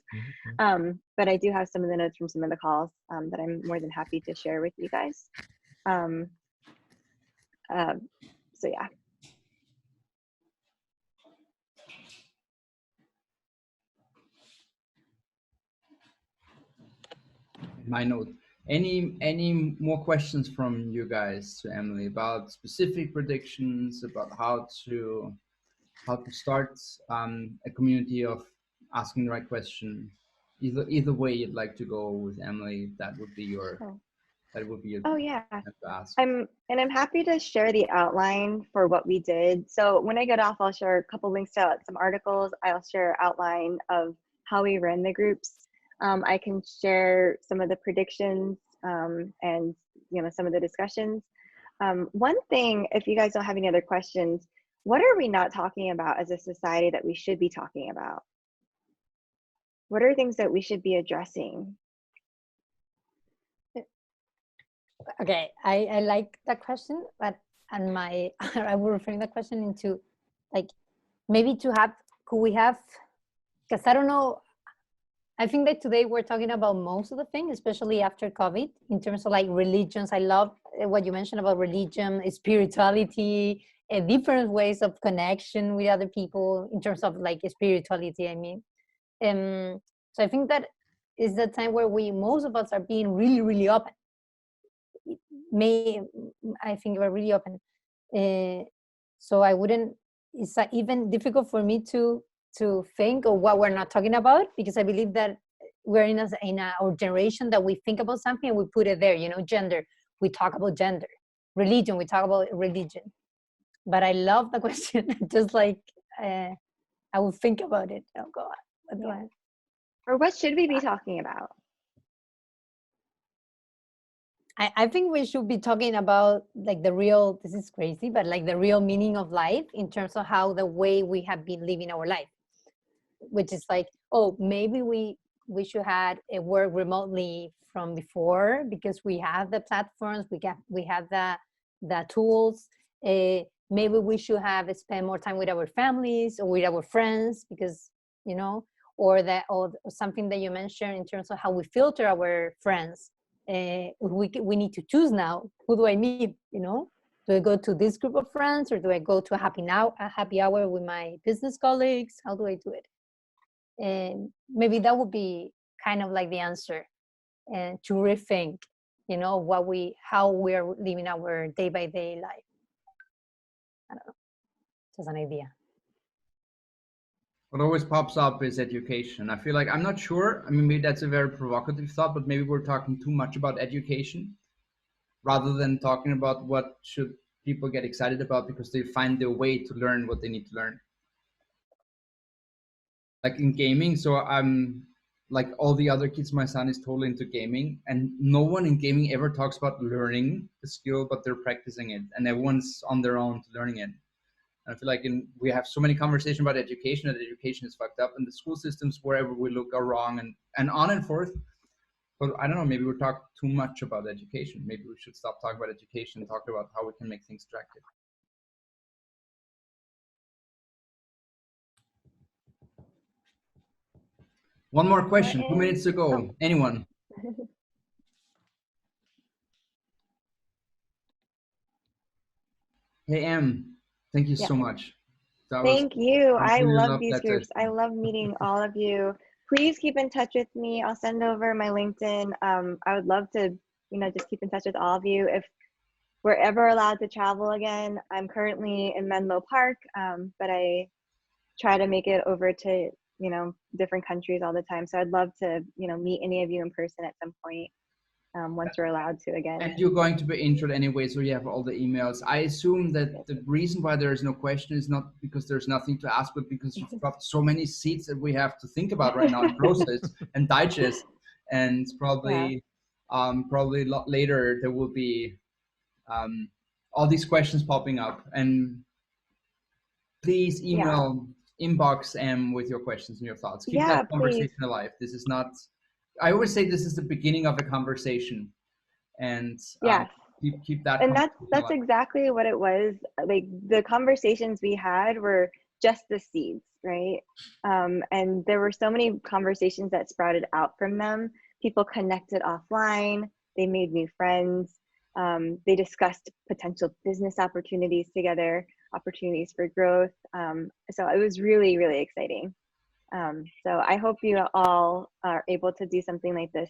S7: But I do have some of the notes from some of the calls that I'm more than happy to share with you guys. So yeah.
S2: My note. Any more questions from you guys to Emily about specific predictions, about how to start a community of asking the right question? Either way you'd like to go with Emily, that would be your
S7: Oh yeah.
S2: to ask.
S7: I'm happy to share the outline for what we did. So when I get off, I'll share a couple links to some articles. I'll share an outline of how we ran the groups. I can share some of the predictions and some of the discussions. One thing, if you guys don't have any other questions, what are we not talking about as a society that we should be talking about? What are things that we should be addressing?
S1: Okay, I like that question, but and my I will reframe that question into like maybe to have, could we have, because I don't know, I think that today we're talking about most of the things, especially after COVID, in terms of like religions. I love what you mentioned about religion, spirituality, different ways of connection with other people in terms of like spirituality. I mean, so I think that is the time where most of us are being really, really open. I think we're really open. So I wouldn't. It's even difficult for me to think of what we're not talking about, because I believe that we're in our generation that we think about something and we put it there. You know, gender. We talk about gender. Religion. We talk about religion. But I love the question. Just like I will think about it. Oh God, what do I?
S7: Or what should we be talking about?
S1: I think we should be talking about like the real, this is crazy, but like the real meaning of life in terms of how the way we have been living our life, which is like, oh, maybe we should have work remotely from before because we have the platforms, we have the tools. Maybe we should have spent more time with our families or with our friends because, you know, or something that you mentioned in terms of how we filter our friends. We need to choose now. Who do I meet? You know, do I go to this group of friends or do I go to a happy hour with my business colleagues? How do I do it? And maybe that would be kind of like the answer, and to rethink, you know, how we are living our day by day life. I don't know, just an idea.
S2: What always pops up is education. I feel like, I'm not sure. I mean, maybe that's a very provocative thought, but maybe we're talking too much about education rather than talking about what should people get excited about because they find their way to learn what they need to learn. Like in gaming, so I'm like all the other kids, my son is totally into gaming, and no one in gaming ever talks about learning the skill, but they're practicing it, and everyone's on their own to learning it. And I feel like we have so many conversations about education, that education is fucked up, and the school systems wherever we look are wrong, and on and forth. But I don't know, maybe we talk too much about education. Maybe we should stop talking about education and talk about how we can make things attractive. One more question, 2 minutes to go.
S7: Oh.
S2: Anyone? Hey, Em, thank you so much.
S7: Thank you. I
S2: really
S7: love
S2: loved
S7: these
S2: that
S7: groups.
S2: session.
S7: I love meeting all of you. Please keep in touch with me. I'll send over my LinkedIn. I would love to, you know, just keep in touch with all of you. If we're ever allowed to travel again, I'm currently in Menlo Park, but I try to make it over to, you know, different countries all the time. So I'd love to, you know, meet any of you in person at some point once we're allowed to again.
S2: And you're going to be injured anyway, so you have all the emails. I assume that the reason why there is no question is not because there's nothing to ask, but because you've got so many seats that we have to think about right now and process and digest. And probably, probably a lot later there will be all these questions popping up. And please email inbox M with your questions and your thoughts. Keep that conversation alive. This is not. I always say this is the beginning of a conversation. And keep that.
S7: And that's exactly what it was. Like the conversations we had were just the seeds, right? And there were so many conversations that sprouted out from them. People connected offline. They made new friends. They discussed potential business opportunities together, opportunities for growth. So it was really, really exciting. So I hope you all are able to do something like this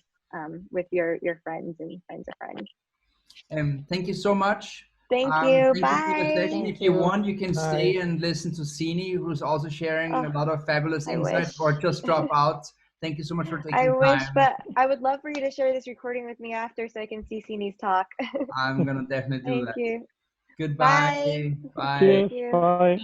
S7: with your friends and friends of friends.
S2: Thank you so much.
S7: Thank you.
S2: Thank
S7: Bye.
S2: you for the session. If you want, you can stay and listen to Sini, who's also sharing a lot of fabulous insights, or just drop out. Thank you so much for taking time.
S7: I wish, but I would love for you to share this recording with me after so I can see Sini's talk.
S2: I'm going to definitely do that.
S7: Thank you.
S2: Goodbye.
S7: Bye.
S3: Cheers. Bye.